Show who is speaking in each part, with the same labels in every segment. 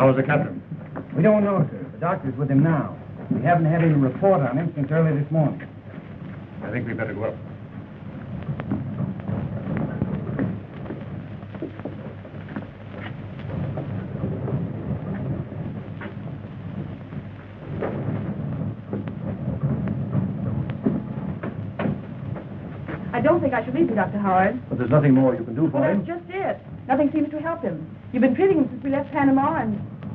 Speaker 1: How's the captain?
Speaker 2: We don't know, sir. The doctor's with him now. We haven't had any report on him since early this morning.
Speaker 1: I think we'd better go up.
Speaker 3: I don't think I should leave you, Dr. Howard.
Speaker 4: But there's nothing more you can do for
Speaker 3: Well,
Speaker 4: him.
Speaker 3: that's just it. Nothing seems to help him. You've been treating him since we left Panama,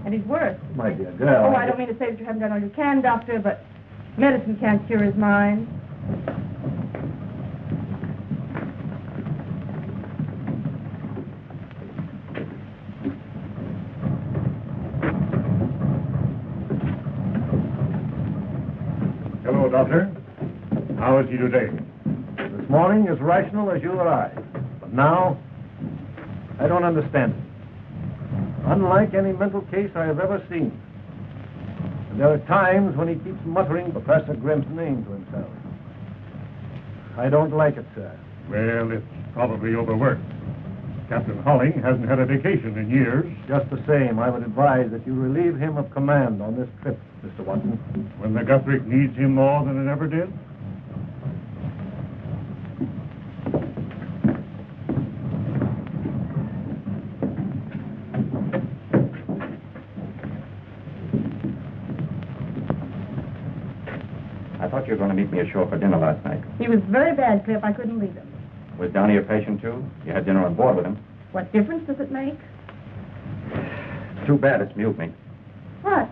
Speaker 3: and he's worse.
Speaker 4: My dear girl.
Speaker 3: Oh, I don't mean to say that you haven't done all you can, Doctor, but medicine can't cure his mind.
Speaker 1: Hello, Doctor. How is he today?
Speaker 4: This morning as rational as you or I. But now, I don't understand it. Unlike any mental case I have ever seen. And there are times when he keeps muttering Professor Grimm's name to himself. I don't like it, sir.
Speaker 1: Well, it's probably overworked. Captain Holling hasn't had a vacation in years.
Speaker 4: Just the same, I would advise that you relieve him of command on this trip, Mr. Watson.
Speaker 1: When the Guthrie needs him more than it ever did?
Speaker 5: I thought you were going to meet me ashore for dinner last night.
Speaker 3: He was very bad, Cliff. I couldn't leave him.
Speaker 5: Was Downey a patient, too? You had dinner on board with him.
Speaker 3: What difference does it make?
Speaker 5: It's too bad it's mutiny.
Speaker 3: What?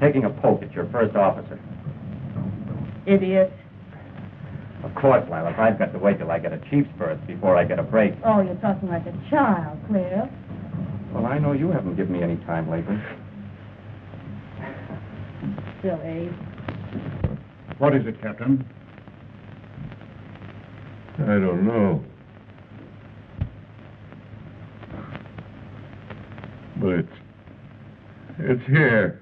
Speaker 5: Taking a poke at your first officer.
Speaker 3: Idiot.
Speaker 5: Of course, Lilas, I've got to wait till I get a chief's berth before I get a break.
Speaker 3: Oh, you're talking like a child, Cliff.
Speaker 5: Well, I know you haven't given me any time lately.
Speaker 3: Silly.
Speaker 1: What is it, Captain?
Speaker 6: I don't know. But it's here.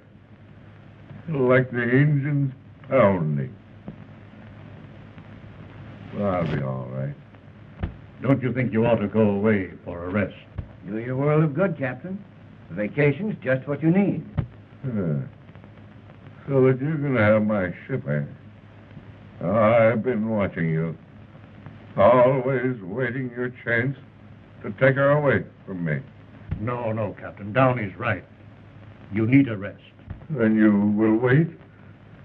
Speaker 6: Like the engines pounding. Well, I'll be all right.
Speaker 1: Don't you think you ought to go away for a rest?
Speaker 2: Do your world of good, Captain. The vacation's just what you need.
Speaker 6: So that you're going to have my ship, eh? I've been watching you. Always waiting your chance to take her away from me.
Speaker 1: No, Captain. Downey's right. You need a rest.
Speaker 6: Then you will wait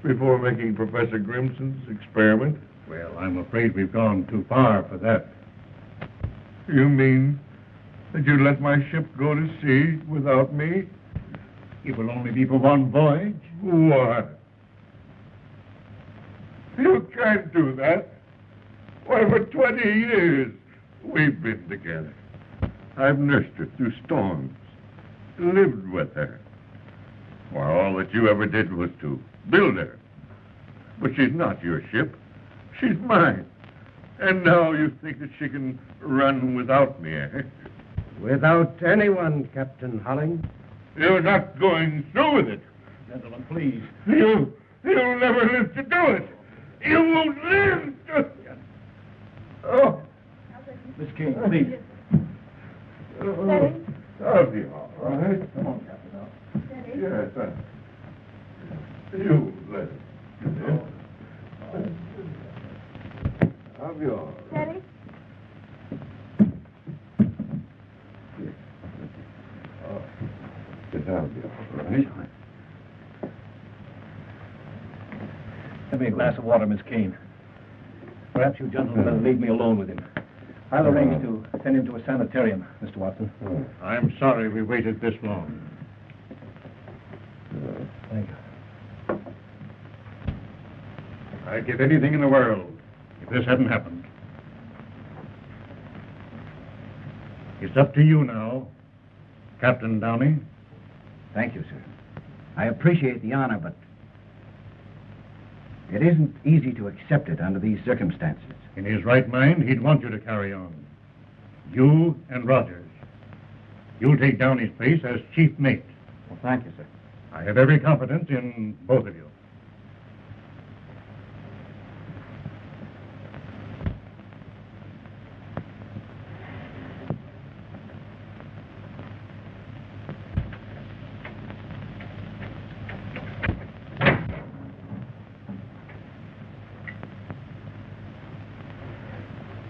Speaker 6: before making Professor Grimson's experiment?
Speaker 1: Well, I'm afraid we've gone too far for that.
Speaker 6: You mean that you let my ship go to sea without me?
Speaker 1: It will only be for one voyage.
Speaker 6: What? You can't do that. Why, for 20 years we've been together. I've nursed her through storms, lived with her. Why, all that you ever did was to build her. But she's not your ship. She's mine. And now you think that she can run without me, eh?
Speaker 2: Without anyone, Captain Holling.
Speaker 6: You're not going through with it.
Speaker 1: Gentlemen, please.
Speaker 6: You'll never live to do it. You won't live to... Oh.
Speaker 4: Miss King, please.
Speaker 3: Steady.
Speaker 6: I'll be all right.
Speaker 4: Come on, Captain.
Speaker 3: Steady.
Speaker 6: Yes, you let it. I'll be all right.
Speaker 3: Steady.
Speaker 6: Yes, I'll be all right.
Speaker 4: Give me a glass of water, Miss Kane. Perhaps you gentlemen better leave me alone with him. I'll arrange to send him to a sanitarium, Mr. Watson.
Speaker 1: I'm sorry we waited this long.
Speaker 4: Thank you.
Speaker 1: I'd give anything in the world if this hadn't happened. It's up to you now, Captain Downey.
Speaker 2: Thank you, sir. I appreciate the honor, but it isn't easy to accept it under these circumstances.
Speaker 1: In his right mind, he'd want you to carry on. You and Rogers. You'll take Downey's place as chief mate.
Speaker 5: Well, thank you, sir.
Speaker 1: I have every confidence in both of you.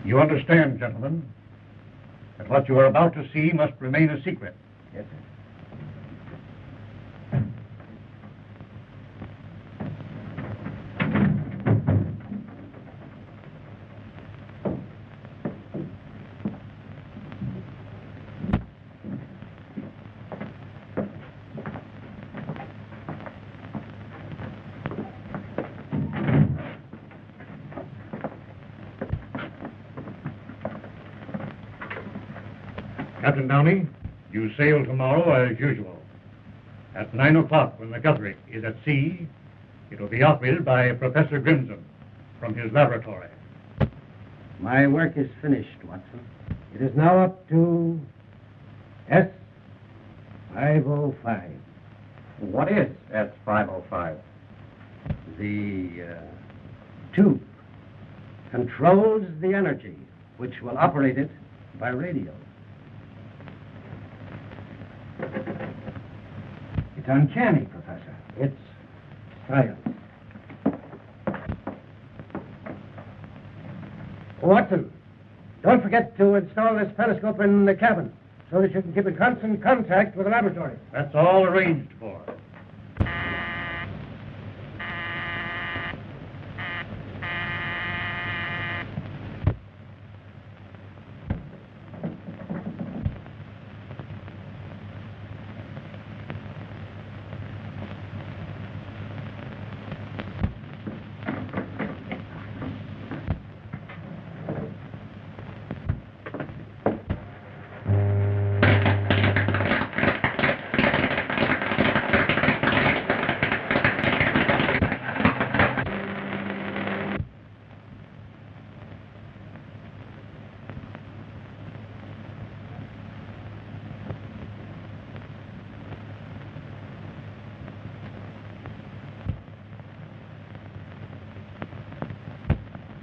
Speaker 1: You understand, gentlemen, that what you are about to see must remain a secret.
Speaker 2: Yes, sir.
Speaker 1: Captain Downey, you sail tomorrow as usual. At 9 o'clock, when the Guthrie is at sea, it will be operated by Professor Grimson from his laboratory.
Speaker 2: My work is finished, Watson. It is now up to S-505.
Speaker 5: What is S-505?
Speaker 2: The tube controls the energy which will operate it by radio. It's uncanny, Professor. It's science. Watson, don't forget to install this periscope in the cabin so that you can keep in constant contact with the laboratory.
Speaker 1: That's all arranged for.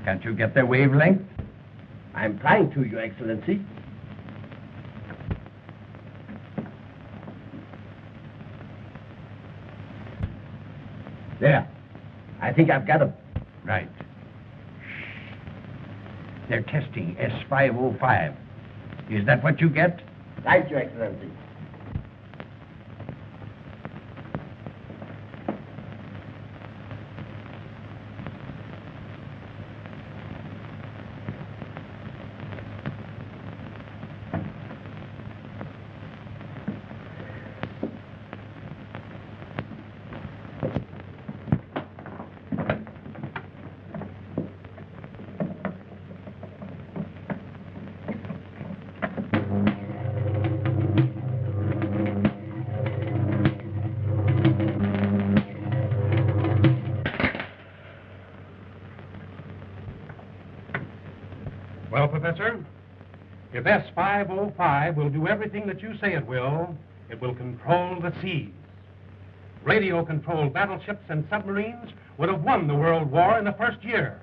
Speaker 5: Can't you get their wavelength?
Speaker 2: I'm trying to, Your Excellency. There. I think I've got them.
Speaker 7: Right. They're testing S-505. Is that what you get?
Speaker 2: Right, Your Excellency.
Speaker 8: Well, Professor, if S-505 will do everything that you say it will control the seas. Radio-controlled battleships and submarines would have won the World War in the first year.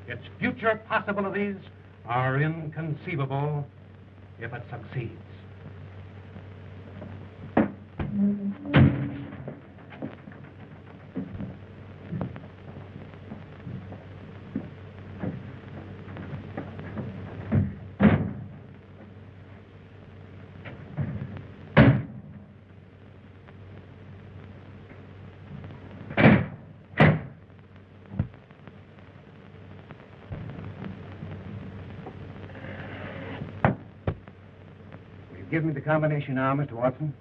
Speaker 8: Its future possibilities are inconceivable if it succeeds.
Speaker 2: Give me the combination now, Mr. Watson.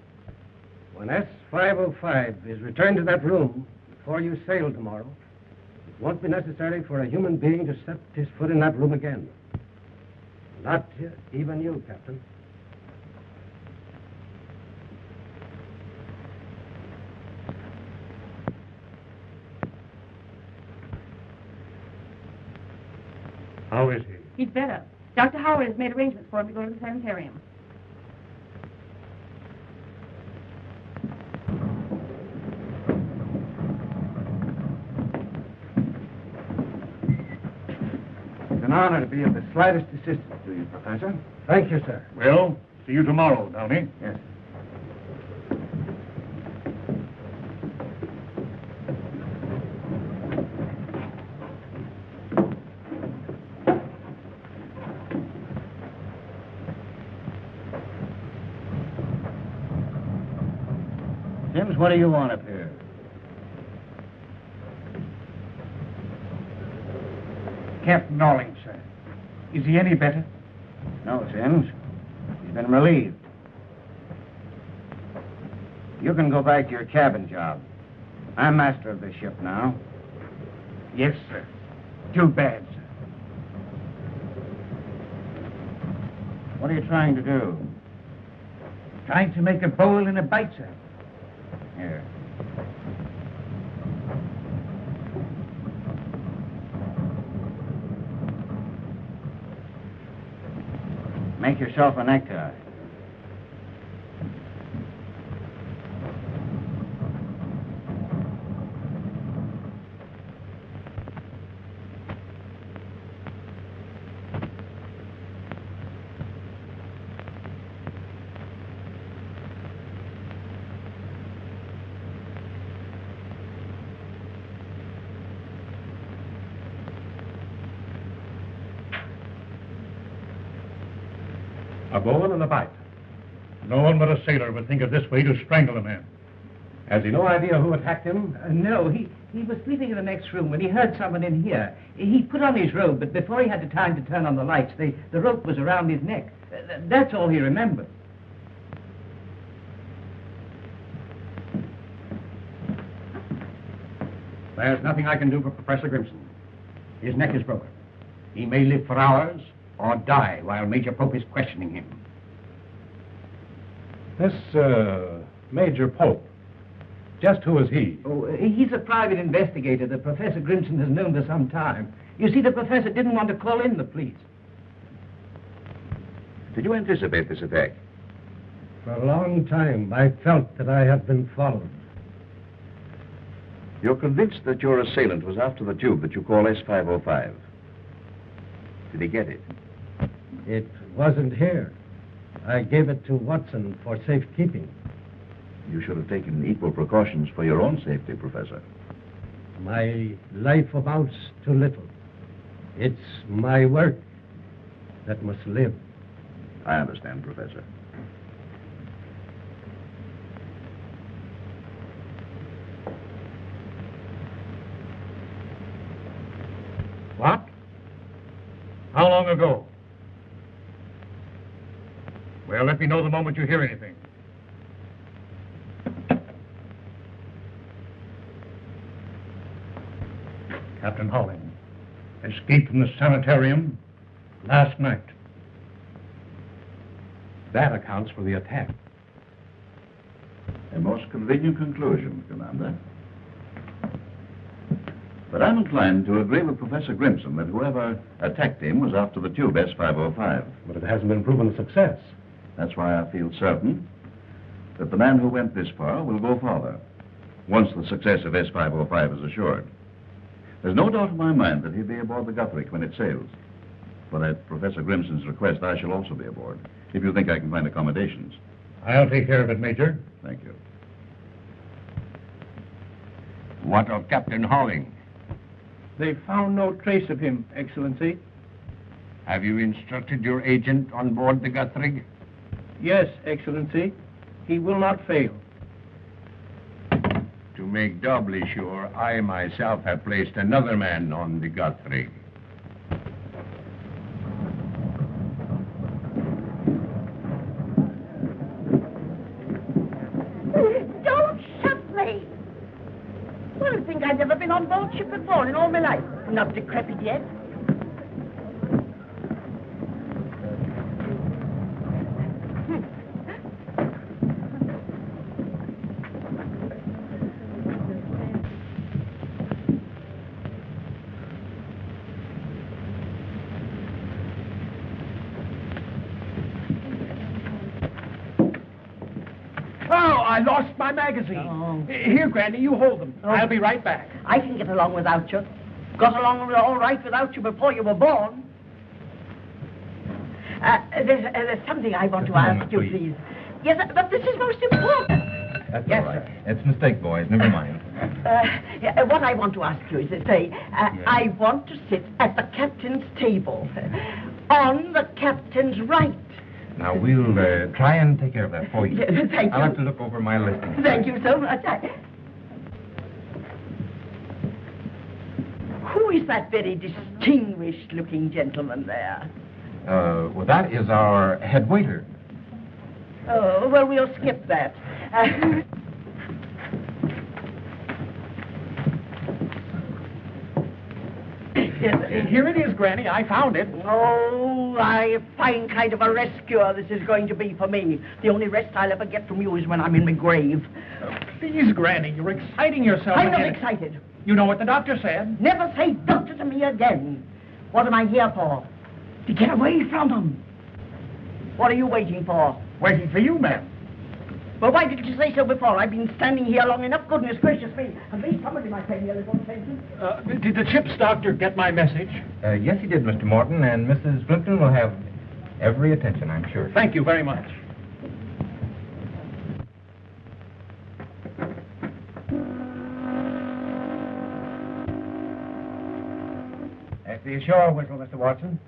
Speaker 2: When S-505 is returned to that room before you sail tomorrow, it won't be necessary for a human being to set his foot in that room again. Not even you, Captain.
Speaker 1: How is he?
Speaker 3: He's better. Dr. Howard has made arrangements for him to go to the sanitarium.
Speaker 2: It's an honor to be of the slightest assistance to you, Professor. Thank you, sir.
Speaker 1: Well, see you tomorrow, Downey.
Speaker 2: Yes. what do you want up here?
Speaker 7: Captain Rawlings, sir. Is he any better?
Speaker 2: No, Sims. He's been relieved. You can go back to your cabin job. I'm master of this ship now.
Speaker 7: Yes, sir. Too bad, sir.
Speaker 2: What are you trying to do?
Speaker 7: Trying to make a bowl and a bite, sir.
Speaker 2: Here. Make yourself a necktie.
Speaker 8: A bowl and a bite.
Speaker 1: No one but a sailor would think of this way to strangle a man.
Speaker 8: Has he no idea who attacked him?
Speaker 9: No, he was sleeping in the next room when he heard someone in here. He put on his robe, but before he had the time to turn on the lights, the rope was around his neck. That's all he remembered.
Speaker 7: There's nothing I can do for Professor Grimson. His neck is broken. He may live for hours or die while Major Pope is questioning him.
Speaker 8: This, Major Pope. Just who is he?
Speaker 9: Oh, he's a private investigator that Professor Grimson has known for some time. You see, the professor didn't want to call in the police.
Speaker 5: Did you anticipate this attack?
Speaker 2: For a long time, I felt that I had been followed.
Speaker 5: You're convinced that your assailant was after the tube that you call S505. Did he get it?
Speaker 2: It wasn't here. I gave it to Watson for safekeeping.
Speaker 5: You should have taken equal precautions for your own safety, Professor.
Speaker 2: My life amounts to little. It's my work that must live.
Speaker 5: I understand, Professor.
Speaker 1: What? How long ago? Well, let me know the moment you hear anything. Captain Holling escaped from the sanitarium last night.
Speaker 8: That accounts for the attack.
Speaker 5: A most convenient conclusion, Commander. But I'm inclined to agree with Professor Grimson that whoever attacked him was after the tube S505.
Speaker 8: But it hasn't been proven a success.
Speaker 5: That's why I feel certain that the man who went this far will go farther, once the success of S505 is assured. There's no doubt in my mind that he'll be aboard the Guthrie when it sails. But at Professor Grimson's request, I shall also be aboard, if you think I can find accommodations.
Speaker 1: I'll take care of it, Major.
Speaker 5: Thank you.
Speaker 7: What of Captain Holling?
Speaker 9: They found no trace of him, Excellency.
Speaker 7: Have you instructed your agent on board the Guthrie?
Speaker 9: Yes, Excellency. He will not fail.
Speaker 7: To make doubly sure, I myself have placed another man on the Guthrie.
Speaker 3: Don't shoot me! Well, I think I've never been on board ship before in all my life. Not decrepit yet.
Speaker 9: I lost my magazine. Here, Granny, you hold them. I'll be right back.
Speaker 3: I can get along without you. Got along all right without you before you were born. There's something I want to ask you, please. Yes, but this is most important.
Speaker 5: That's
Speaker 3: Yes,
Speaker 5: all right.
Speaker 3: sir.
Speaker 5: It's a mistake, boys. Never mind.
Speaker 3: What I want to ask you is to say, I want to sit at the captain's table. On the captain's right.
Speaker 10: Now, we'll try and take care of that for you.
Speaker 3: Thank
Speaker 10: I'll
Speaker 3: you.
Speaker 10: have to look over my listing.
Speaker 3: Thank you so much. Who is that very distinguished-looking gentleman there?
Speaker 10: Well, that is our head waiter.
Speaker 3: Oh, well, we'll skip that.
Speaker 8: Here it is, Granny. I found it.
Speaker 3: Oh, a fine kind of a rescuer this is going to be for me. The only rest I'll ever get from you is when I'm in my grave.
Speaker 8: Please, Granny, you're exciting yourself.
Speaker 3: I'm not
Speaker 8: again.
Speaker 3: excited.
Speaker 8: You know what the doctor said.
Speaker 3: Never say doctor to me again. What am I here for? To get away from them. What are you waiting for?
Speaker 8: Waiting for you, ma'am.
Speaker 3: Well, why didn't you say so before? I've been standing here long enough. Goodness gracious me. At least somebody might pay me a little attention.
Speaker 8: Did the Chips doctor get my message?
Speaker 10: Yes, he did, Mr. Morton, and Mrs. Plimpton will have every attention, I'm sure.
Speaker 8: Thank you very much.
Speaker 2: That's the ashore whistle, Mr. Watson.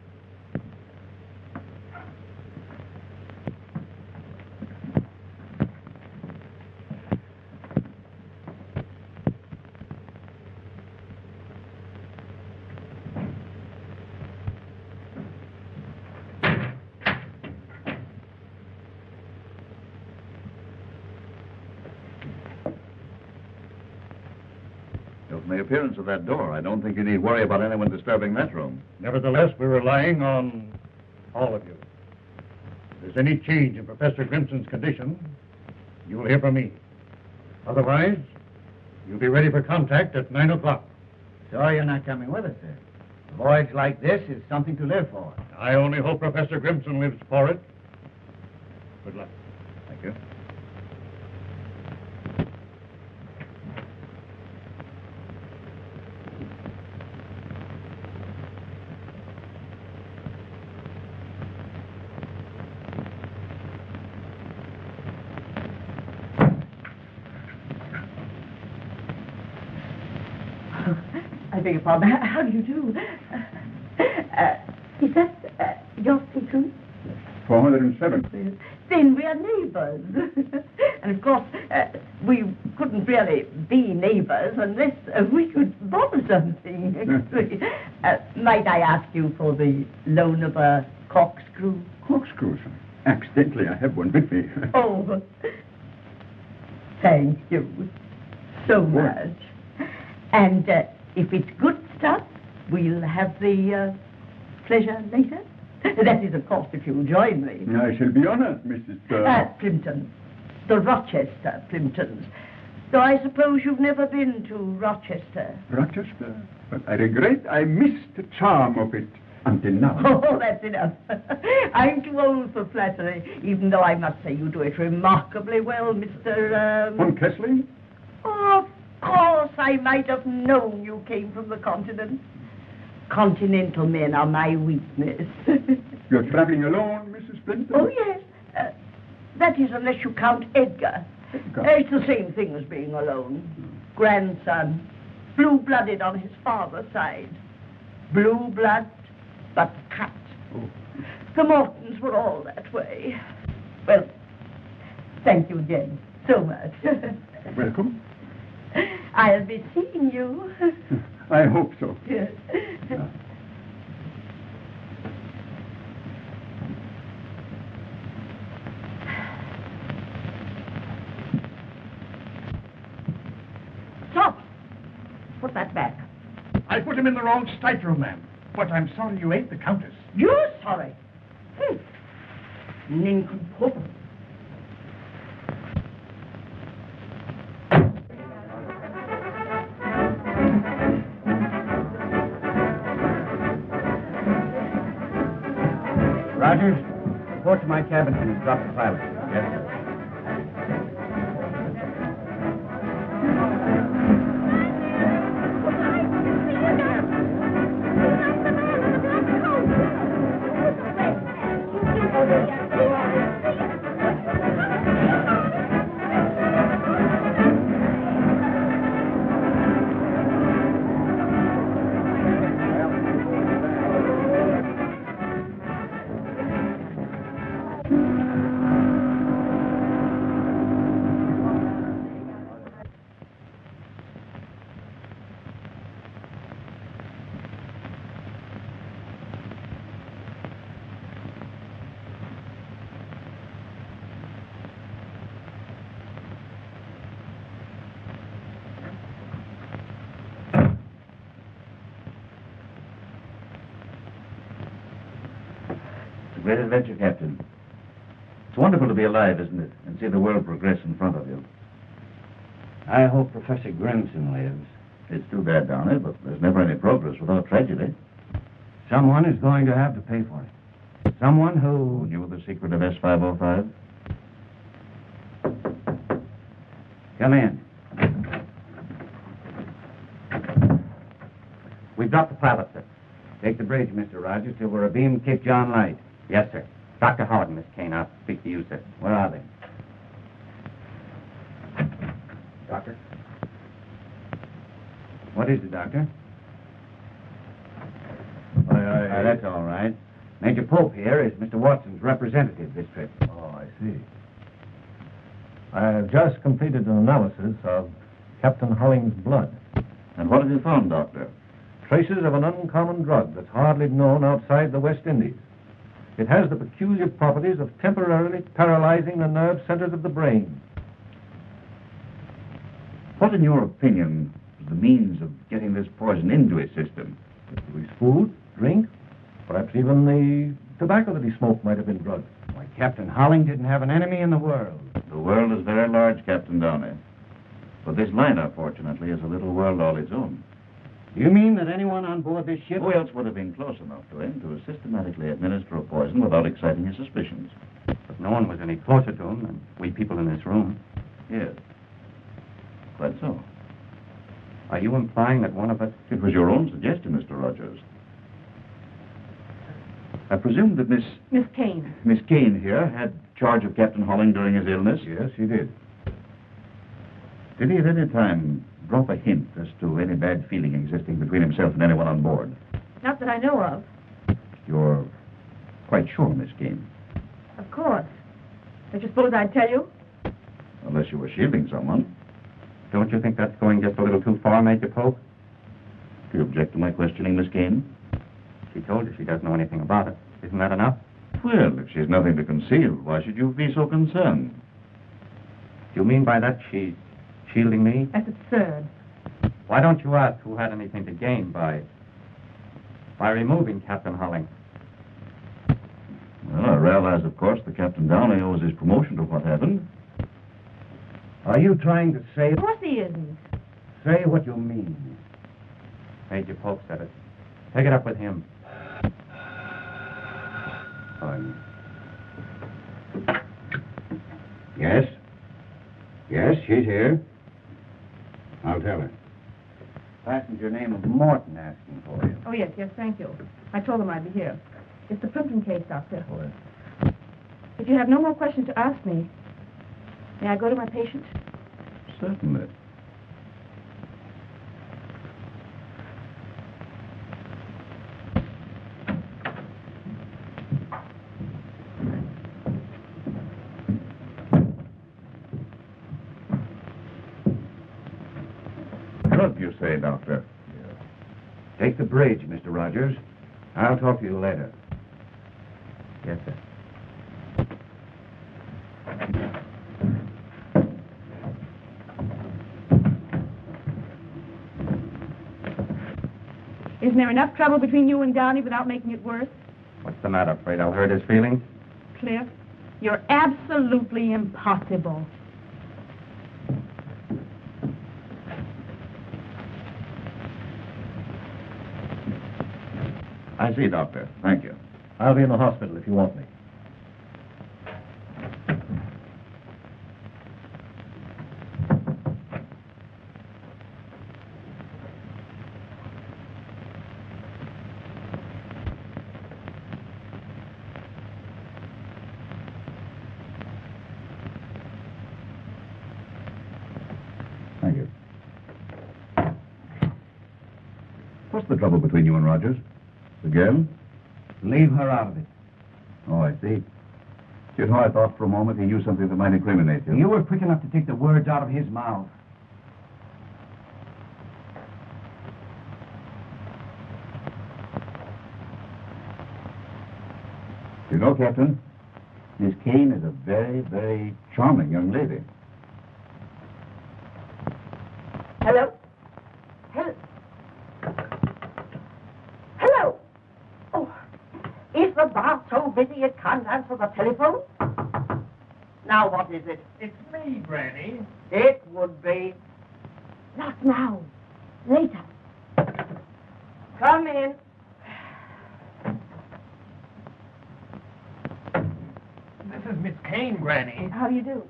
Speaker 5: From the appearance of that door, I don't think you need worry about anyone disturbing that room.
Speaker 1: Nevertheless, we're relying on all of you. If there's any change in Professor Grimson's condition, you'll hear from me. Otherwise, you'll be ready for contact at 9 o'clock.
Speaker 2: Sorry you're not coming with us, sir. A voyage like this is something to live for.
Speaker 1: I only hope Professor Grimson lives for it. Good luck.
Speaker 5: Thank you.
Speaker 3: I beg your pardon. How do you do? Is that your secret?
Speaker 6: 407.
Speaker 3: Then we are neighbors. And of course, we couldn't really be neighbors unless we could borrow something. Might I ask you for the loan of a corkscrew?
Speaker 6: Corkscrews. Accidentally, I have one with me.
Speaker 3: Oh, thank you so much. And if it's good stuff, we'll have the pleasure later. That is, of course, if you'll join me.
Speaker 6: I shall be honored, Mrs.
Speaker 3: Plimpton. The Rochester Plimptons. Though I suppose you've never been to Rochester.
Speaker 6: Rochester? But I regret I missed the charm of it until now.
Speaker 3: Oh, that's enough. I'm too old for flattery, even though I must say you do it remarkably well, Mr.
Speaker 6: Von Kessling?
Speaker 3: Oh, of course, I might have known you came from the continent. Continental men are my weakness.
Speaker 6: You're traveling alone, Mrs. Plimpton?
Speaker 3: Oh, yes. That is, unless you count Edgar. It's the same thing as being alone. Grandson, blue-blooded on his father's side. Blue blood, but cut.
Speaker 6: Oh.
Speaker 3: The Mortons were all that way. Well, thank you again so much.
Speaker 6: Welcome.
Speaker 3: I'll be seeing you.
Speaker 6: I hope so.
Speaker 3: Yes. Stop! Put that back.
Speaker 8: I put him in the wrong stateroom, ma'am. But I'm sorry you ate the Countess.
Speaker 3: You're sorry. Nincompoop.
Speaker 2: Rogers, report to my cabin and drop the pilot. Yes, sir.
Speaker 5: a great adventure, Captain. It's wonderful to be alive, isn't it? And see the world progress in front of you.
Speaker 2: I hope Professor Grimson lives.
Speaker 5: It's too bad, Downey, but there's never any progress without tragedy.
Speaker 2: Someone is going to have to pay for it. Someone
Speaker 5: Who
Speaker 2: who...
Speaker 5: knew the secret of S505?
Speaker 2: Come in. We've dropped the pilot, sir. Take the bridge, Mr. Rogers, till we're abeam Cape John Light.
Speaker 10: Yes, sir. Dr. Howard and Miss Kane, I'll speak to you, sir.
Speaker 2: Where are they?
Speaker 10: Doctor?
Speaker 2: What is it, Doctor? That's all right. Major Pope here is Mr. Watson's representative this trip.
Speaker 4: Oh, I see. I have just completed an analysis of Captain Holling's blood.
Speaker 5: And what have you found, Doctor?
Speaker 4: Traces of an uncommon drug that's hardly known outside the West Indies. It has the peculiar properties of temporarily paralyzing the nerve centers of the brain.
Speaker 5: What, in your opinion, is the means of getting this poison into his system?
Speaker 4: His food, drink, perhaps even the tobacco that he smoked might have been drugged.
Speaker 2: Why, Captain Holling didn't have an enemy in the world.
Speaker 5: The world is very large, Captain Downey. But this liner, fortunately, is a little world all its own.
Speaker 2: Do you mean that anyone on board this ship...
Speaker 5: Who else would have been close enough to him to systematically administer a poison without exciting his suspicions?
Speaker 10: But no one was any closer to him than we people in this room.
Speaker 5: Yes. Quite so.
Speaker 10: Are you implying that one of us...
Speaker 5: It was your own suggestion, Mr. Rogers. I presume that Miss Kane here had charge of Captain Holling during his illness?
Speaker 4: Yes, he did.
Speaker 5: Did he at any time drop a hint as to any bad feeling existing between himself and anyone on board?
Speaker 11: Not that I know of.
Speaker 5: You're quite sure, Miss Kane?
Speaker 11: Of course. Don't you suppose I'd tell you?
Speaker 5: Unless you were shielding someone.
Speaker 10: Don't you think that's going just a little too far, Major Pope?
Speaker 5: Do you object to my questioning, Miss Kane?
Speaker 10: She told you she doesn't know anything about it. Isn't that enough?
Speaker 5: Well, if she's nothing to conceal, why should you be so concerned?
Speaker 10: Do you mean by that she's shielding me?
Speaker 11: That's absurd.
Speaker 10: Why don't you ask who had anything to gain by removing Captain Holling?
Speaker 5: Well, I realize, of course, that Captain Downey owes his promotion to what happened.
Speaker 2: Are you trying to say...
Speaker 11: Of course he isn't.
Speaker 2: Say what you mean.
Speaker 10: Major Pope said it. Take it up with him.
Speaker 2: Yes? Yes, she's here. I'll tell her. Passenger name of Morton asking for you.
Speaker 11: Oh, yes, thank you. I told him I'd be here. It's the Plimpton case, Doctor. If you have no more questions to ask me, may I go to my patient?
Speaker 5: Certainly. Drug, you say, Doctor?
Speaker 2: Take the bridge, Mr. Rogers. I'll talk to you later.
Speaker 10: Yes, sir.
Speaker 11: Isn't there enough trouble between you and Downey without making it worse?
Speaker 10: What's the matter? Afraid I'll hurt his feelings?
Speaker 11: Cliff, you're absolutely impossible.
Speaker 5: I see, Doctor. Thank you.
Speaker 4: I'll be in the hospital if you want me.
Speaker 5: Thank you. What's the trouble between you and Rogers? The girl?
Speaker 2: Leave her out of it.
Speaker 5: Oh, I see. You know, I thought for a moment he knew something that might incriminate you.
Speaker 2: You were quick enough to take the words out of his mouth.
Speaker 5: You know, Captain, Miss Kane is a very, very charming young lady.
Speaker 3: Hello? Hello? Oh, is Is the bar so busy it can't answer the telephone? Now what is it?
Speaker 10: It's me, Granny.
Speaker 3: It would be. Not now. Later. Come in.
Speaker 10: This is Miss Kane, Granny.
Speaker 11: How do you do?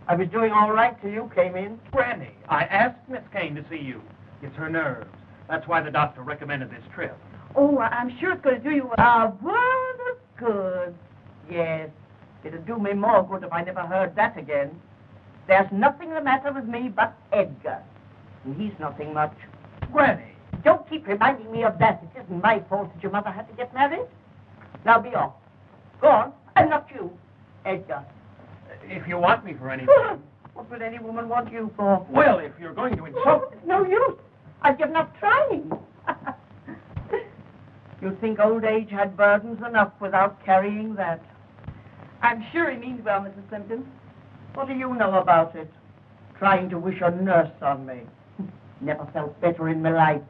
Speaker 3: I was doing all right till you came in.
Speaker 10: Granny, I asked Miss Kane to see you. It's her nerves. That's why the doctor recommended this trip.
Speaker 11: Oh, I'm sure it's going to do you well.
Speaker 3: A world of good. Yes. It'd do me more good if I never heard that again. There's nothing the matter with me but Edgar. And he's nothing much.
Speaker 10: Granny.
Speaker 3: Don't keep reminding me of that. It isn't my fault that your mother had to get married. Now be off. Go on. And not you, Edgar.
Speaker 10: If you want me for anything.
Speaker 3: What would any woman want you for?
Speaker 10: Well, if you're going to insult...
Speaker 3: It's no use. I've given up trying. You'd think old age had burdens enough without carrying that.
Speaker 11: I'm sure he means well, Mrs. Plimpton.
Speaker 3: What do you know about it? Trying to wish a nurse on me. Never felt better in my life.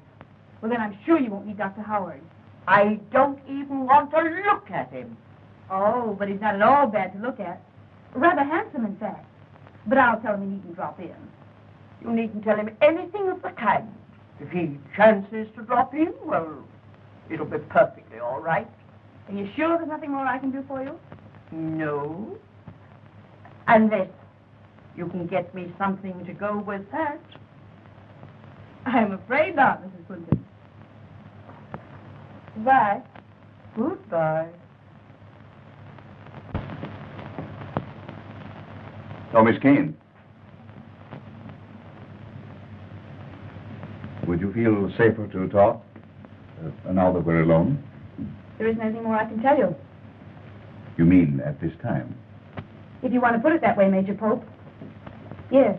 Speaker 11: Well, then I'm sure you won't need Dr. Howard.
Speaker 3: I don't even want to look at him.
Speaker 11: Oh, but he's not at all bad to look at. Rather handsome, in fact. But I'll tell him he needn't drop in.
Speaker 3: You needn't tell him anything of the kind. If he chances to drop in, well, it'll be perfectly all right.
Speaker 11: Are you sure there's nothing more I can do for you?
Speaker 3: No. Unless you can get me something to go with that.
Speaker 11: I'm afraid not, Mrs. Plimpton. Goodbye.
Speaker 3: Goodbye.
Speaker 5: Oh, Miss Kane. Would you feel safer to talk now that we're alone?
Speaker 11: There isn't anything more I can tell you.
Speaker 5: You mean at this time?
Speaker 11: If you want to put it that way, Major Pope. Yes.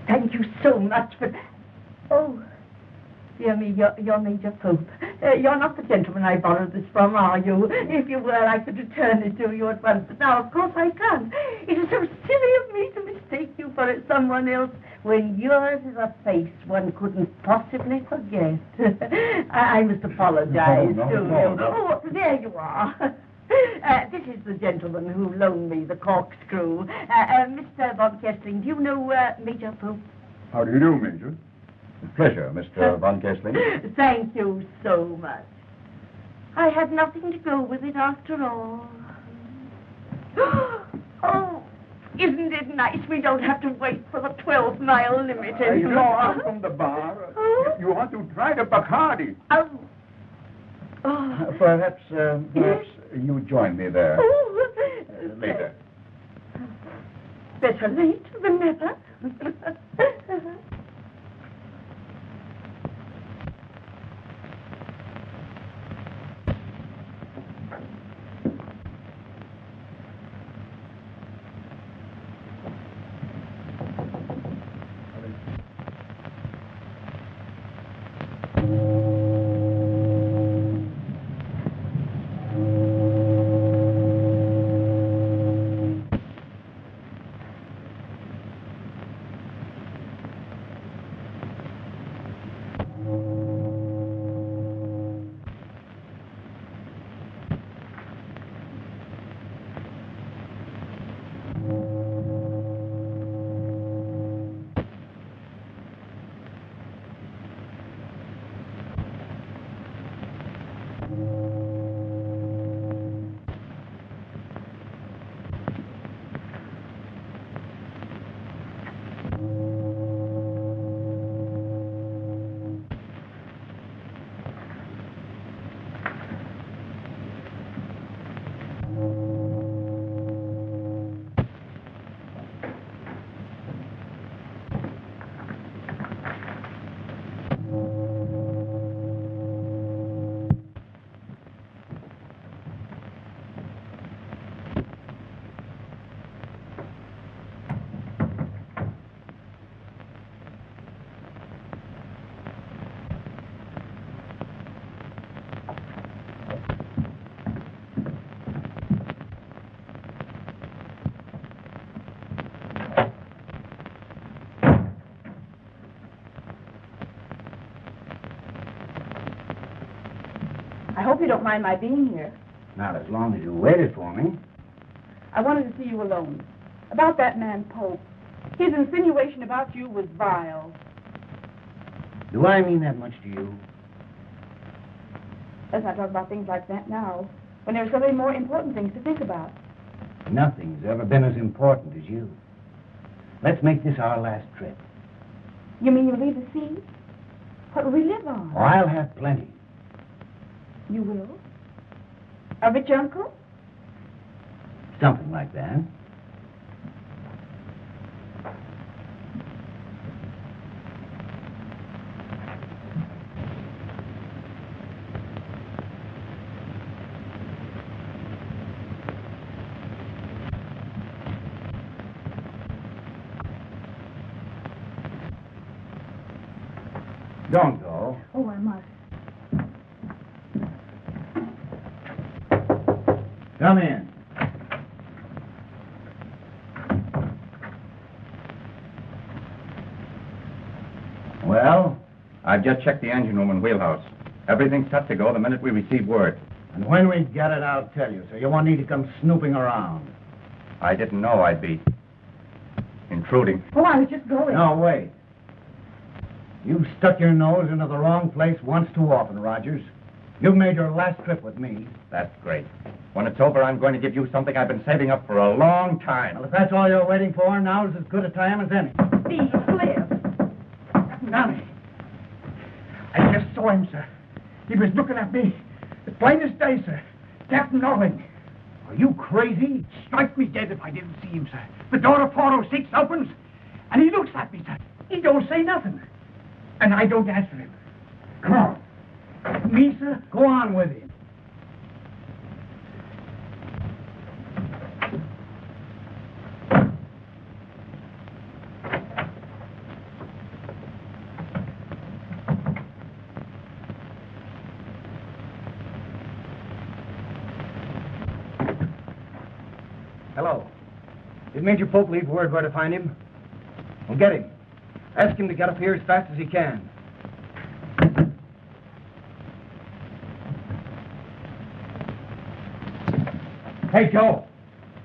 Speaker 3: Thank you so much for... Oh, dear me, you're Major Pope. You're not the gentleman I borrowed this from, are you? If you were, I could return it to you at once. But now, of course, I can't. It is so silly of me to mistake you for someone else when yours is a face one couldn't possibly forget. I must apologize to you. Oh, there you are. This is the gentleman who loaned me the corkscrew. Mr. Von Kessling, do you know Major Pope?
Speaker 6: How do you do, Major?
Speaker 5: Pleasure, Mr. Von Kessling.
Speaker 3: Thank you so much. I had nothing to go with it after all. Oh, isn't it nice we don't have to wait for the 12-mile limit anymore?
Speaker 6: From the bar.
Speaker 3: Oh.
Speaker 6: You want to try the Bacardi.
Speaker 3: Oh. Oh.
Speaker 5: Perhaps you join me there later.
Speaker 3: Better late than never.
Speaker 11: I hope you don't mind my being here.
Speaker 2: Not as long as you waited for me.
Speaker 11: I wanted to see you alone. About that man, Pope. His insinuation about you was vile.
Speaker 2: Do I mean that much to you?
Speaker 11: Let's not talk about things like that now, when there are so many more important things to think about.
Speaker 2: Nothing's ever been as important as you. Let's make this our last trip.
Speaker 11: You mean you'll leave the sea? What will we live on?
Speaker 2: Oh, I'll have plenty.
Speaker 11: You will? A rich uncle?
Speaker 2: Something like that. Don't go.
Speaker 11: Oh, I must.
Speaker 2: Come in. Well,
Speaker 10: I've just checked the engine room and wheelhouse. Everything's set to go the minute we receive word.
Speaker 2: and when we get it, I'll tell you, so you won't need to come snooping around.
Speaker 10: I didn't know I'd be intruding.
Speaker 11: Oh, I was just going.
Speaker 2: No, wait. You've stuck your nose into the wrong place once too often, Rogers. You've made your last trip with me.
Speaker 10: That's great. When it's over, I'm going to give you something I've been saving up for a long time.
Speaker 2: Well, if that's all you're waiting for, now's as good a time as any.
Speaker 11: Steve, Cliff.
Speaker 12: Nami. I just saw him, sir. He was looking at me. The plainest day, sir. Captain Norling.
Speaker 2: Are you crazy?
Speaker 12: Strike me dead if I didn't see him, sir. The door of 406 opens, and he looks at me, sir. He don't say nothing. And I don't answer him. Come on. Me, sir?
Speaker 2: Go on with him. Hello. Did Major Pope leave word where to find him? Well, get him. Ask him to get up here as fast as he can.
Speaker 10: Hey, Joe,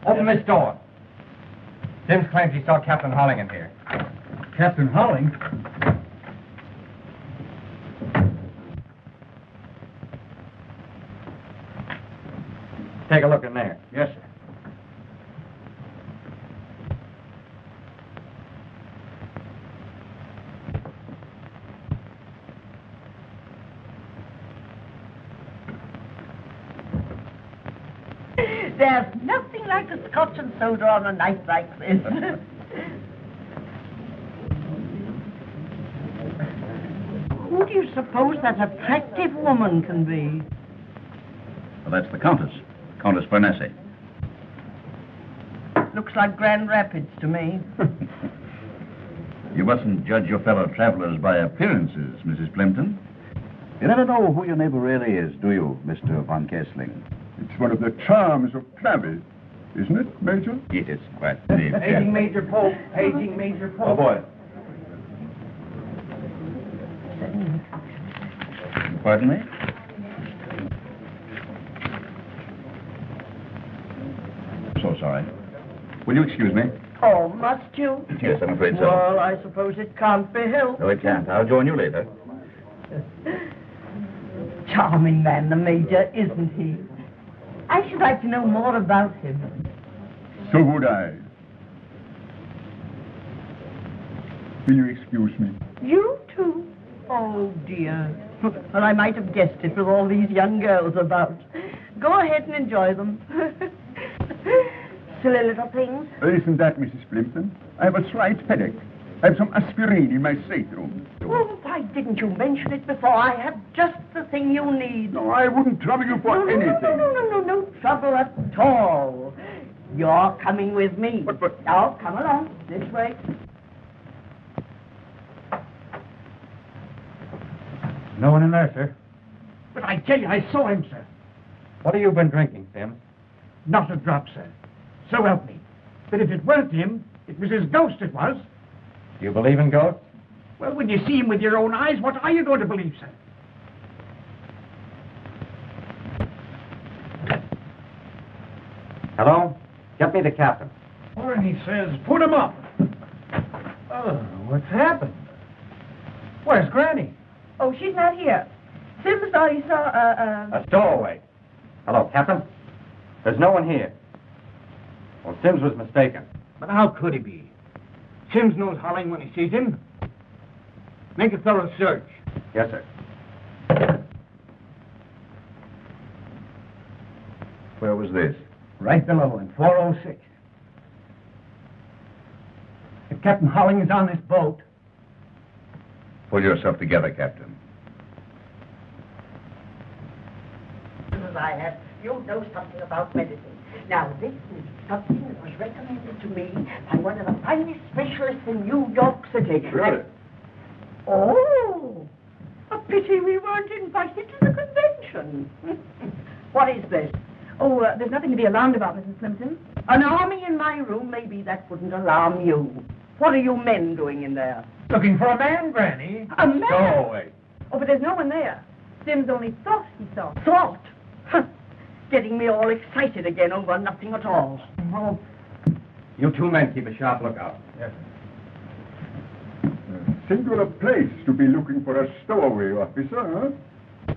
Speaker 10: open this door. Sims claims he saw Captain Holling in here.
Speaker 12: Captain Holling?
Speaker 10: Take a look in there.
Speaker 12: Yes, sir.
Speaker 3: There's nothing like a scotch and soda on a night like this. Who do you suppose that attractive woman can be?
Speaker 5: Well, that's the Countess, Countess Farnese.
Speaker 3: Looks like Grand Rapids to me.
Speaker 5: You mustn't judge your fellow travelers by appearances, Mrs. Plimpton. You never know who your neighbor really is, do you, Mr. von Kessling?
Speaker 6: It's one of the charms of travel, isn't it, Major?
Speaker 5: It is quite the
Speaker 12: Paging Major Pope. Paging Major Pope.
Speaker 10: Oh, boy.
Speaker 5: Pardon me? So sorry. Will you excuse me?
Speaker 3: Oh, must you?
Speaker 5: Yes, I'm afraid so.
Speaker 3: Well, I suppose it can't be helped.
Speaker 5: No, it can't. I'll join you later.
Speaker 3: Charming man, the Major, isn't he? I should like to know more about him.
Speaker 6: So would I. Will you excuse me?
Speaker 3: You too? Oh, dear. Well, I might have guessed it with all these young girls about. Go ahead and enjoy them. Silly little things.
Speaker 6: Isn't that, Mrs. Plimpton? I have a slight headache. I have some aspirin in my stateroom.
Speaker 3: Oh, why didn't you mention it before? I have just the thing you need.
Speaker 6: No, I wouldn't trouble you for anything.
Speaker 3: No trouble at all. You're coming with me.
Speaker 6: But...
Speaker 3: Now, come along. This way.
Speaker 10: No one in there, sir.
Speaker 12: But I tell you, I saw him, sir.
Speaker 10: What have you been drinking, Sims?
Speaker 12: Not a drop, sir. So help me. But if it weren't him, it was his ghost it was.
Speaker 10: Do you believe in ghosts?
Speaker 12: Well, when you see him with your own eyes, what are you going to believe, sir?
Speaker 10: Hello? Get me the captain.
Speaker 4: Warren, he says, put him up. Oh, what's happened? Where's Granny?
Speaker 11: Oh, she's not here. Sims thought he saw
Speaker 10: A stowaway. Hello, Captain? There's no one here. Well, Sims was mistaken.
Speaker 12: But how could he be? Sims knows Holling when he sees him. Make a thorough search.
Speaker 10: Yes, sir.
Speaker 5: Where was this?
Speaker 12: Right below in 406. If Captain Holling is on this boat,
Speaker 5: Pull yourself together, Captain.
Speaker 3: As I have, you know something about medicine. Now, this is something that was recommended to me by one of the finest specialists in New York City.
Speaker 6: Really?
Speaker 3: Oh, a pity we weren't invited to the convention. What is this?
Speaker 11: Oh, there's nothing to be alarmed about, Mrs. Plimpton.
Speaker 3: An army in my room? Maybe that wouldn't alarm you. What are you men doing in there?
Speaker 4: Looking for a man, Granny.
Speaker 3: A man?
Speaker 4: Stowaway.
Speaker 11: Oh, but there's no one there. Sims only thought he saw.
Speaker 3: Thought? Getting me all excited again over nothing at all.
Speaker 12: well,
Speaker 10: You two men keep a sharp lookout.
Speaker 4: Yes,
Speaker 6: Singular place to be looking for a stowaway officer, huh?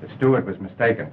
Speaker 10: The steward was mistaken.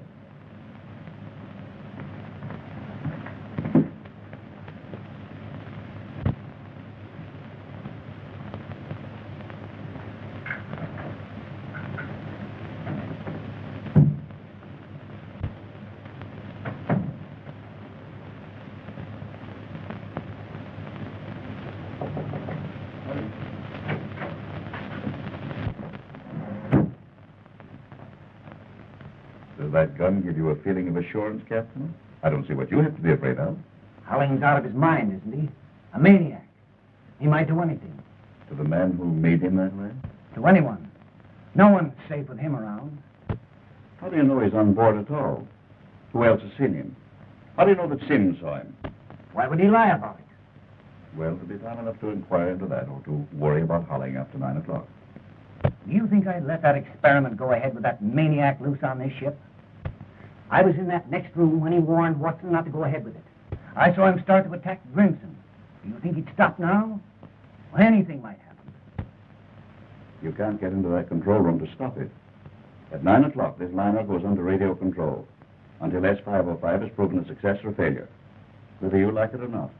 Speaker 5: Does that gun give you a feeling of assurance, Captain? I don't see what you have to be afraid of.
Speaker 12: Holling's out of his mind, isn't he? A maniac. He might do anything.
Speaker 5: To the man who made him that way?
Speaker 12: To anyone. No one's safe with him around.
Speaker 5: How do you know he's on board at all? Who else has seen him? How do you know that Sims saw him?
Speaker 12: Why would he lie about it?
Speaker 5: Well, to be time enough to inquire into that or to worry about Holling after 9 o'clock.
Speaker 12: Do you think I'd let that experiment go ahead with that maniac loose on this ship? I was in that next room when he warned Watson not to go ahead with it. I saw him start to attack Grimson. Do you think he'd stop now? Well, anything might happen.
Speaker 5: You can't get into that control room to stop it. At 9 o'clock, this liner goes under radio control until S-505 is proven a success or failure, whether you like it or not.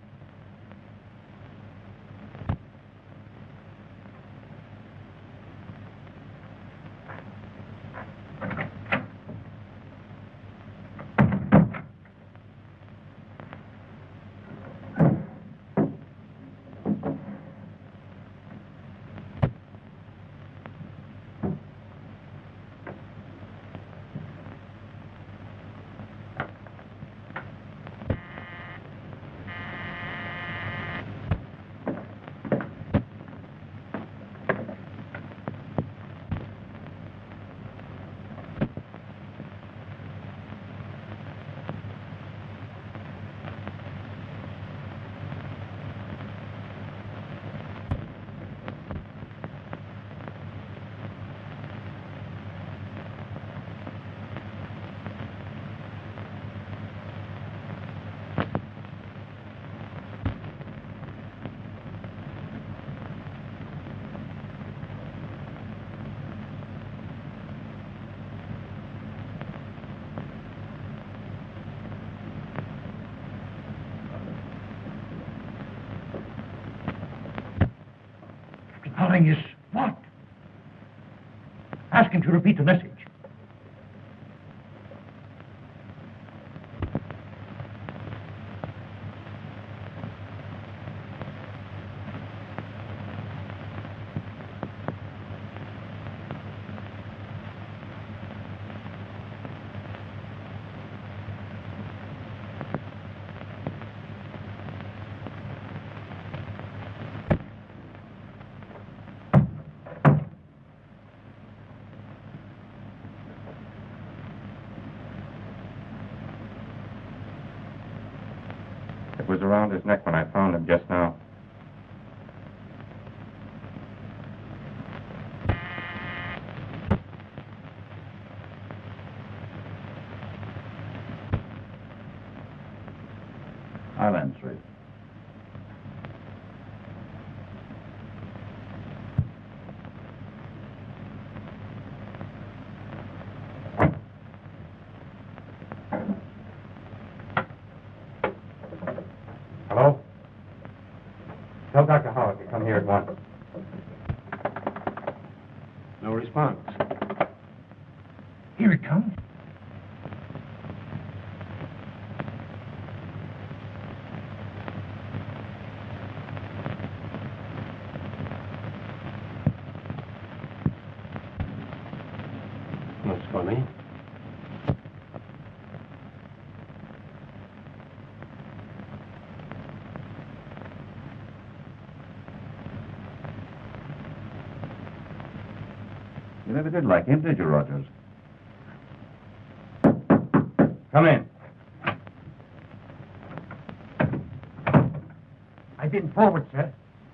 Speaker 12: Holling is what? Ask him to repeat the message.
Speaker 10: It was around his neck when I found him just now.
Speaker 5: I'll answer it.
Speaker 10: Hello? Tell Dr. Howard to come here at once.
Speaker 8: No response.
Speaker 12: Here it comes.
Speaker 8: That's funny.
Speaker 5: You never did like him, did you, Rogers?
Speaker 10: Come in.
Speaker 12: I've been forward, sir,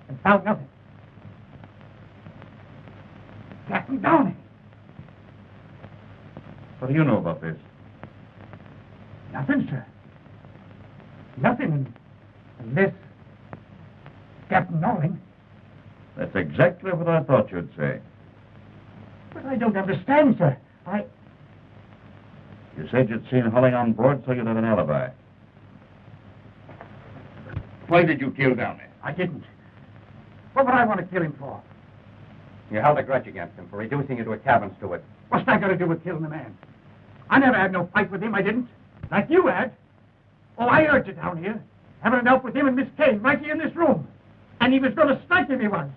Speaker 12: and found nothing. Captain Downey.
Speaker 5: What do you know about this?
Speaker 12: Nothing, sir. Nothing unless Captain Norling.
Speaker 5: That's exactly what I thought you'd say.
Speaker 12: But I don't understand, sir.
Speaker 5: You said you'd seen Holling on board, so you'd have an alibi. Why did you kill Downey?
Speaker 12: I didn't. What would I want to kill him for?
Speaker 10: You held a grudge against him for reducing you to a cabin steward.
Speaker 12: What's that got to do with killing the man? I never had no fight with him, I didn't. Like you had. Oh, I heard you down here, having it out with him and Miss Kane right here in this room. And he was going to strike him, he was.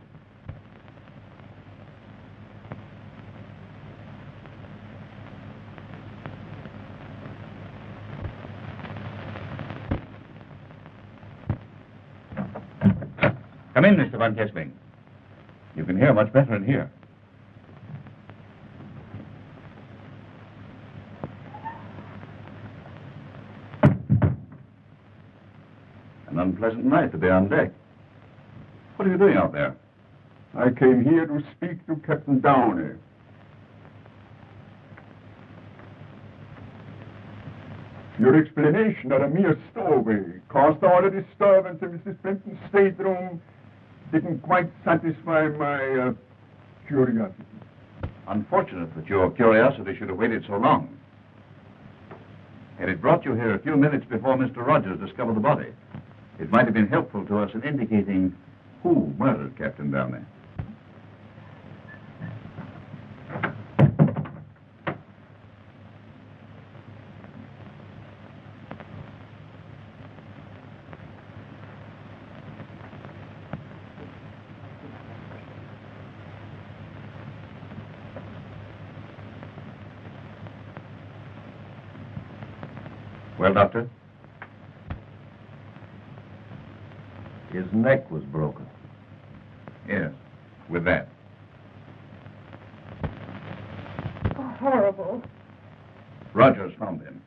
Speaker 5: Come in, Mr. Von Kessling. You can hear much better in here. An unpleasant night to be on deck. What are you doing out there?
Speaker 6: I came here to speak to Captain Downey. Your explanation are a mere stowaway. Caused all the disturbance in Mrs. Plimpton's stateroom. Didn't quite satisfy my curiosity.
Speaker 5: Unfortunate that your curiosity should have waited so long. Had it brought you here a few minutes before Mr. Rogers discovered the body, it might have been helpful to us in indicating who murdered Captain Downey. Well, Doctor?
Speaker 4: His neck was broken.
Speaker 5: Yes, with that.
Speaker 11: Oh, horrible.
Speaker 5: Rogers found him.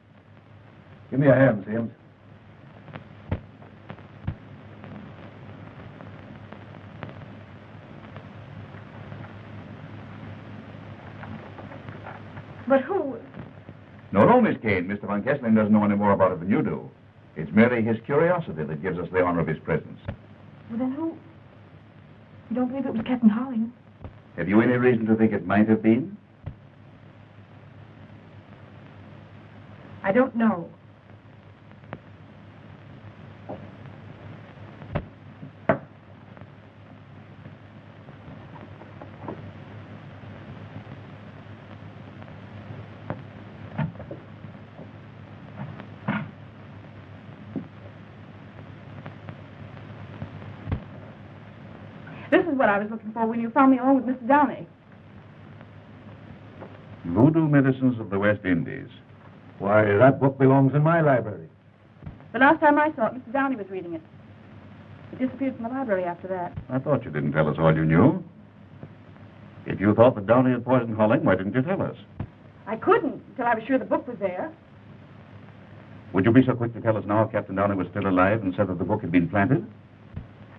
Speaker 4: Give me a hand, Sims.
Speaker 11: But who?
Speaker 5: No, Miss Kane. Mr. Von Kessling doesn't know any more about it than you do. It's merely his curiosity that gives us the honor of his presence.
Speaker 11: Well, then who? You don't believe it was Captain Holling?
Speaker 5: Have you any reason to think it might have been?
Speaker 11: I don't know. This is what I was looking for when you found me alone with Mr. Downey.
Speaker 5: Voodoo Medicines of the West Indies.
Speaker 4: Why, that book belongs in my library.
Speaker 11: The last time I saw it, Mr. Downey was reading it. It disappeared from the library after that.
Speaker 5: I thought you didn't tell us all you knew. If you thought that Downey had poisoned Holling, why didn't you tell us?
Speaker 11: I couldn't until I was sure the book was there.
Speaker 5: Would you be so quick to tell us now if Captain Downey was still alive and said that the book had been planted?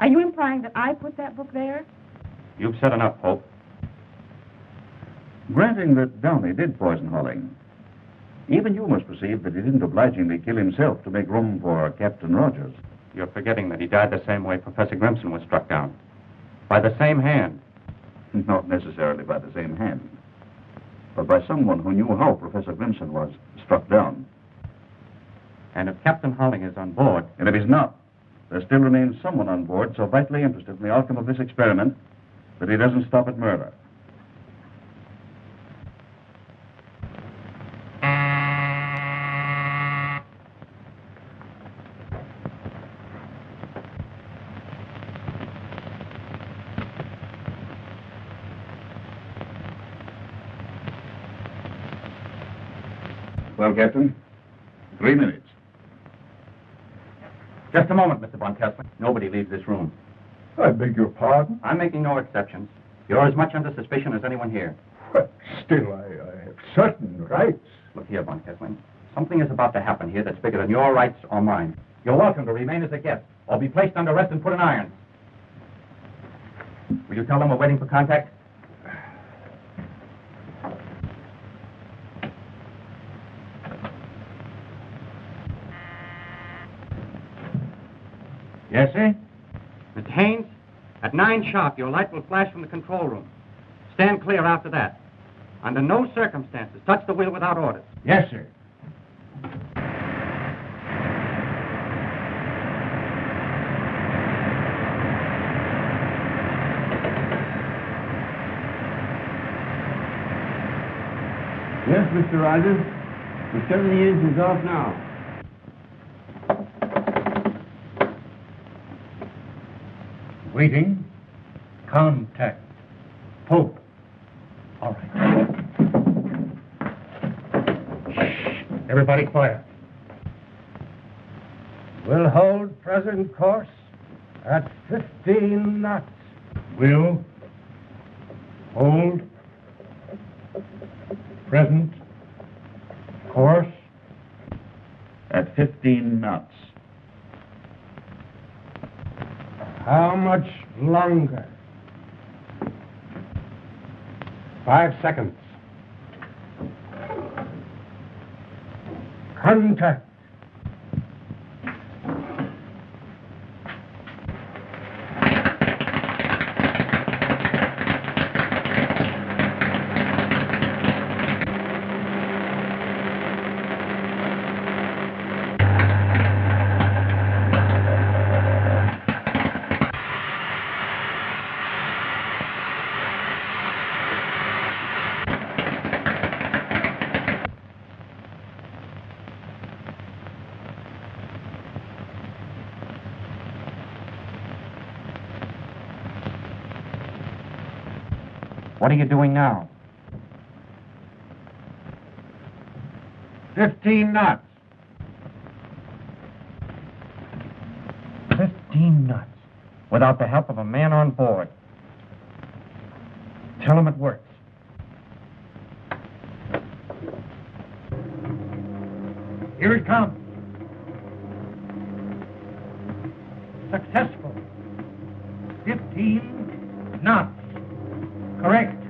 Speaker 11: Are you implying that I put that book there?
Speaker 10: You've said enough, Pope.
Speaker 5: Granting that Downey did poison Holling, even you must perceive that he didn't obligingly kill himself to make room for Captain Rogers.
Speaker 10: You're forgetting that he died the same way Professor Grimson was struck down. By the same hand.
Speaker 5: Not necessarily by the same hand, but by someone who knew how Professor Grimson was struck down.
Speaker 10: And if Captain Holling is on board...
Speaker 5: And if he's not, there still remains someone on board so vitally interested in the outcome of this experiment that he doesn't stop at murder. Well, Captain, 3 minutes.
Speaker 10: Just a moment, Mr. Von Kessler. Nobody leaves this room.
Speaker 6: I beg your pardon?
Speaker 10: I'm making no exceptions. You're as much under suspicion as anyone here.
Speaker 6: But still, I have certain rights.
Speaker 10: Look here, Von Kessler. Something is about to happen here that's bigger than your rights or mine. You're welcome to remain as a guest, or be placed under arrest and put in irons. Will you tell them we're waiting for contact?
Speaker 7: Yes, sir?
Speaker 10: Mr. Haynes, at 9 sharp, your light will flash from the control room. Stand clear after that. Under no circumstances, touch the wheel without orders.
Speaker 7: Yes, sir.
Speaker 2: Yes, Mr. Rogers. We're shutting the engines off now.
Speaker 1: Waiting. Contact. Pope. All right. Shh. Everybody quiet.
Speaker 2: We'll hold present course at 15 knots.
Speaker 1: Will. Hold. Present. Course.
Speaker 5: At 15 knots.
Speaker 2: How much longer?
Speaker 8: 5 seconds.
Speaker 2: Contact.
Speaker 10: What are you doing now?
Speaker 2: 15 knots.
Speaker 10: 15 knots. Without the help of a man on board. Tell him it works.
Speaker 2: Here it comes. Successful. 15 knots. Correct.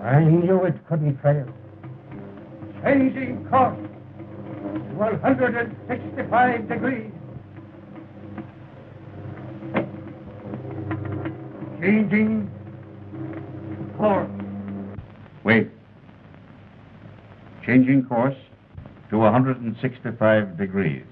Speaker 2: I knew it couldn't fail. Changing course to 165 degrees. Changing course.
Speaker 5: Wait. Changing course to 165 degrees.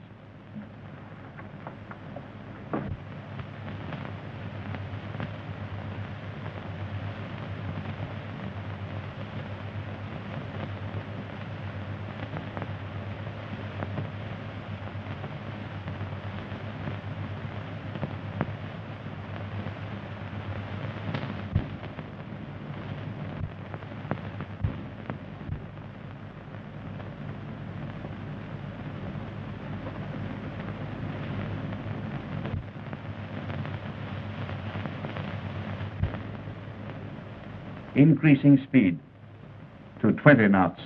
Speaker 5: Increasing speed to 20 knots.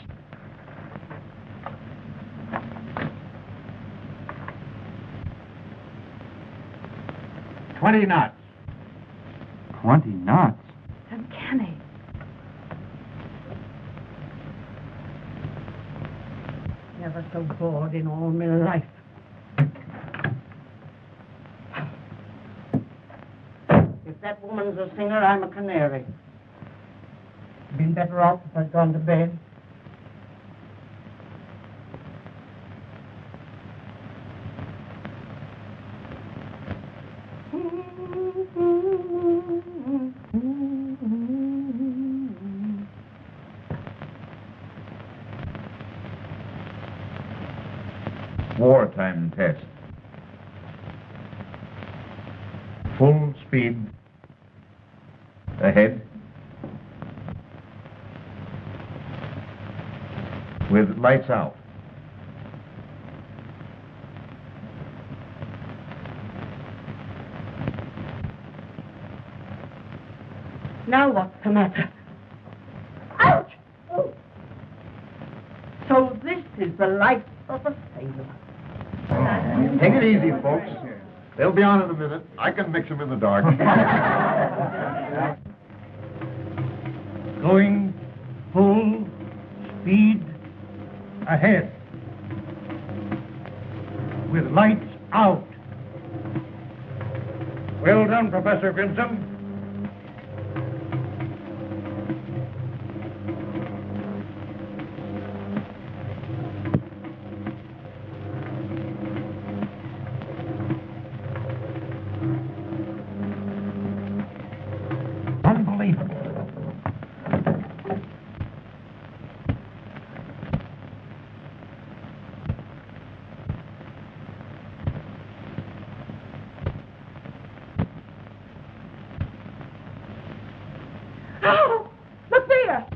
Speaker 2: $20 knots.
Speaker 10: 20 knots?
Speaker 11: Uncanny. Never so bored in all my life.
Speaker 12: If that woman's a singer, I'm a canary. Been better off if I'd gone to bed.
Speaker 4: Wartime test. Full speed. Ahead. With lights out.
Speaker 3: Now what's the matter? Ouch! Oh. So this is the life of a sailor.
Speaker 4: Take it easy, folks. They'll be on in a minute. I can mix them in the dark.
Speaker 1: Going full speed ahead. With lights out. Well done, Professor Grimson. Unbelievable.
Speaker 11: Oh, look there!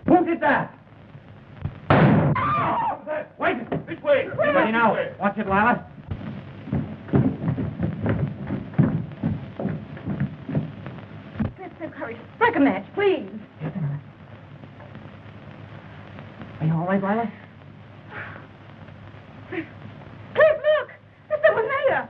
Speaker 1: Who did that?
Speaker 8: Wait! This way!
Speaker 10: Ready now. Watch it, Lila.
Speaker 11: Let's have courage. Strike a match, please.
Speaker 10: Are you all right, Lila?
Speaker 11: Cliff, look! There's someone there!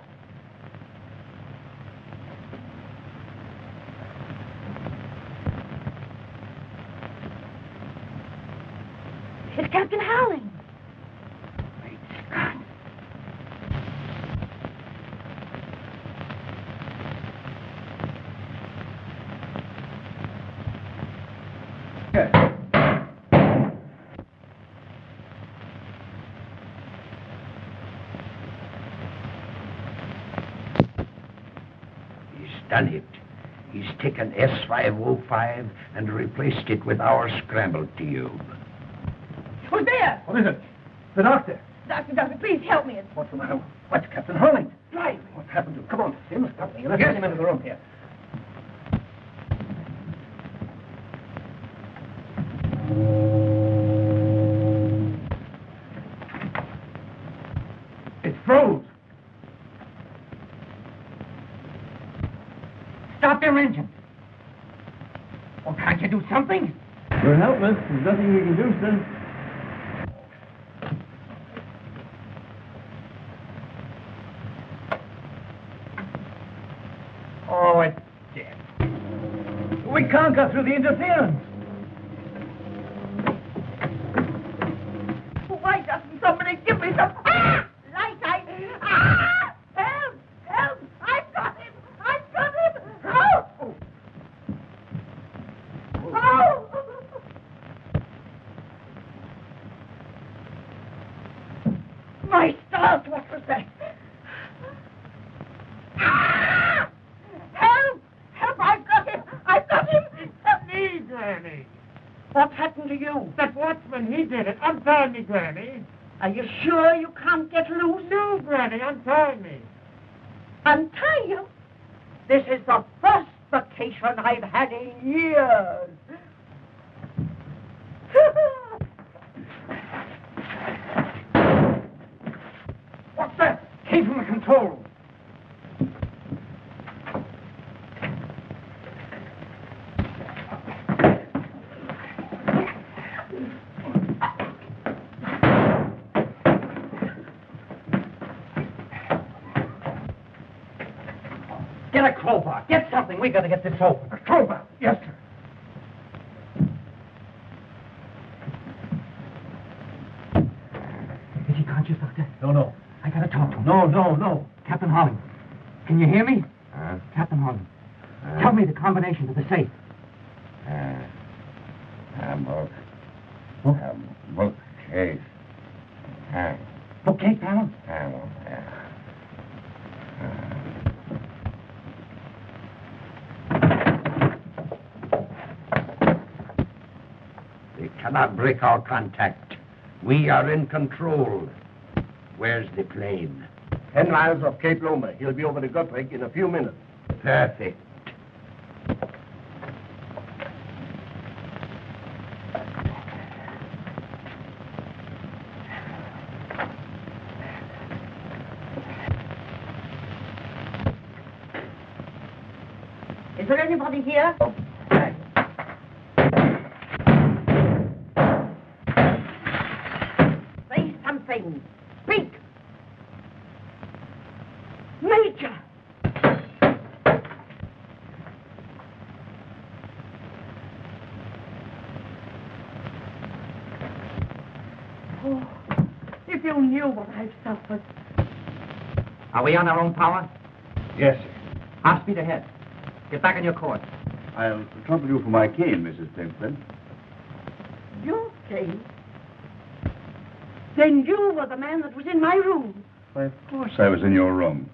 Speaker 11: It's Captain Howling.
Speaker 12: Great Scott.
Speaker 2: He's done it. He's taken S505 and replaced it with our scramble tube.
Speaker 11: Who's there?
Speaker 4: What is it? The doctor.
Speaker 11: Doctor, please help me.
Speaker 4: What's the matter? What's Captain Hurling? Drive. What's happened to him? Come on, Sims. Help me. Let's get him into the room here. It froze.
Speaker 9: Stop their engine. Well, can't you do something?
Speaker 4: We're helpless. There's nothing we can do, sir.
Speaker 9: Oh, it's dead.
Speaker 4: We can't go through the interference.
Speaker 3: Why doesn't somebody give me some... Ah! Light, Ah! Help! Help! I've got him! I've got him! Help! Oh! My stars, what was that? Ah! Help! Help! I've got him! I've got him! Help me, Granny! What happened to you?
Speaker 1: That watchman, he did it. Untie me, Granny.
Speaker 3: Are you sure you can't get loose?
Speaker 1: No, Granny, untie me.
Speaker 3: Untie you? This is the first vacation I've had in years.
Speaker 1: What's that? Came from the control room.
Speaker 9: Get a crowbar. Get something. We got to get this open.
Speaker 1: A crowbar. Yes, sir.
Speaker 9: Is he conscious, Doctor?
Speaker 4: No.
Speaker 9: I got to talk to him.
Speaker 4: No.
Speaker 9: Captain Holling. Can you hear me?
Speaker 2: Huh?
Speaker 9: Captain Holland, tell me the combination to the safe.
Speaker 2: Bookcase.
Speaker 12: Bookcase panel?
Speaker 2: They cannot break our contact. We are in control. Where's the plane?
Speaker 4: 10 miles off Cape Loma. He'll be over the Guthrie in a few minutes.
Speaker 2: Perfect.
Speaker 3: Is there anybody here? Say something. Speak. Major. Oh, if you knew what I've suffered.
Speaker 9: Are we on our own power?
Speaker 4: Yes, sir.
Speaker 9: Half speed ahead. Get back on your course.
Speaker 5: I'll trouble you for my cane, Mrs. Plimpton.
Speaker 3: Your cane? Then you were the man that was in my room.
Speaker 5: Why, of course I was in your room.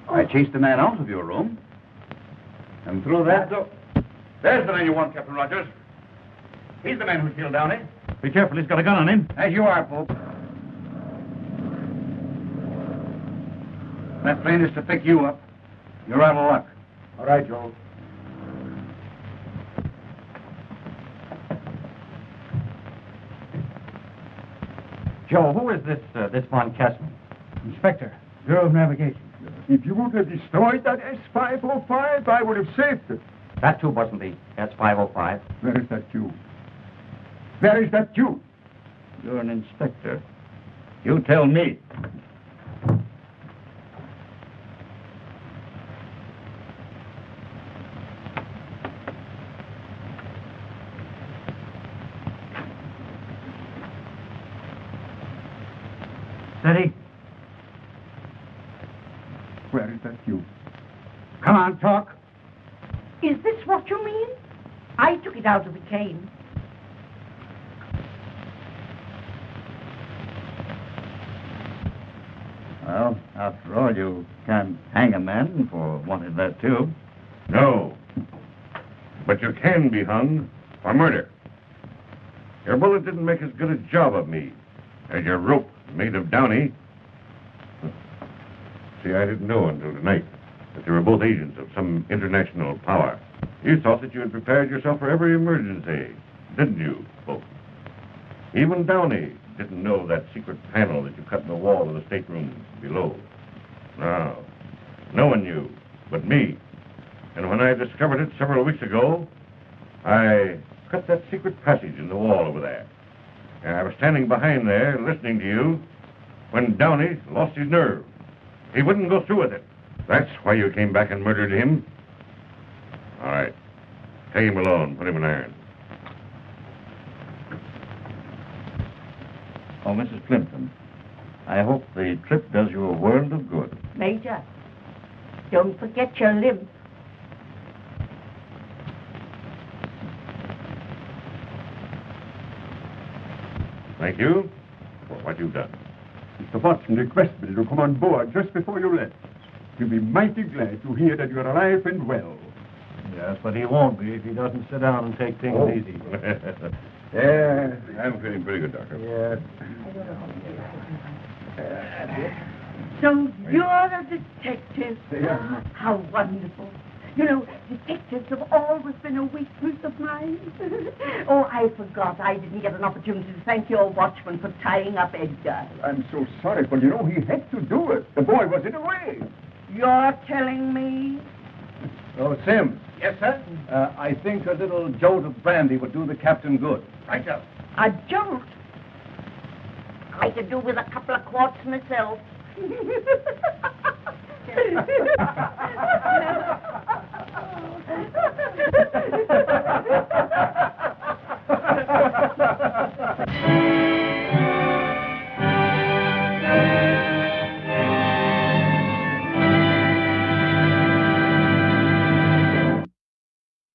Speaker 5: I chased the man out of your room. And through that door... There's the man you want, Captain Rogers. He's the man who killed Downey.
Speaker 4: Be careful, he's got a gun on him.
Speaker 5: As you are, Pope. That plane is to pick you up. You're out of luck.
Speaker 4: All right, Joe.
Speaker 10: Joe, who is this Von Kessman?
Speaker 4: Inspector, Bureau of Navigation. If you would have destroyed that S-505, I would have saved it.
Speaker 10: That tube wasn't the S-505.
Speaker 4: Where is that tube? Where is that tube?
Speaker 5: You're an inspector. You tell me.
Speaker 4: Steady. Where is that tube?
Speaker 12: Come on, talk.
Speaker 3: Is this what you mean? I took it out of the cane.
Speaker 5: Well, after all, you can't hang a man for wanting that tube.
Speaker 6: No. But you can be hung for murder. Your bullet didn't make as good a job of me as your rope made of Downey. See, I didn't know until tonight that they were both agents of some international power. You thought that you had prepared yourself for every emergency, didn't you, Pope? Even Downey didn't know that secret panel that you cut in the wall of the stateroom below. No, no one knew but me. And when I discovered it several weeks ago, I cut that secret passage in the wall over there. And I was standing behind there listening to you when Downey lost his nerve. He wouldn't go through with it. That's why you came back and murdered him. All right. Take him alone. Put him in irons.
Speaker 5: Oh, Mrs. Plimpton, I hope the trip does you a world of good.
Speaker 3: Major, don't forget your limp.
Speaker 6: Thank you for what you've done.
Speaker 4: Mr. Watson requested me to come on board just before you left. He'll be mighty glad to hear that you're alive and well.
Speaker 7: Yes, but he won't be if he doesn't sit down and take things easy.
Speaker 6: Yeah, I'm feeling pretty good, Doctor.
Speaker 7: Yes.
Speaker 3: So you're a detective. How wonderful. You know, detectives have always been a weakness of mine. Oh, I forgot. I didn't get an opportunity to thank your watchman for tying up Edgar.
Speaker 4: I'm so sorry, but you know, he had to do it. The boy was in a way.
Speaker 3: You're telling me?
Speaker 4: Oh, Sim.
Speaker 2: Yes, sir?
Speaker 4: I think a little jolt of brandy would do the captain good.
Speaker 2: Right, sir.
Speaker 3: A jolt? I could do with a couple of quarts myself.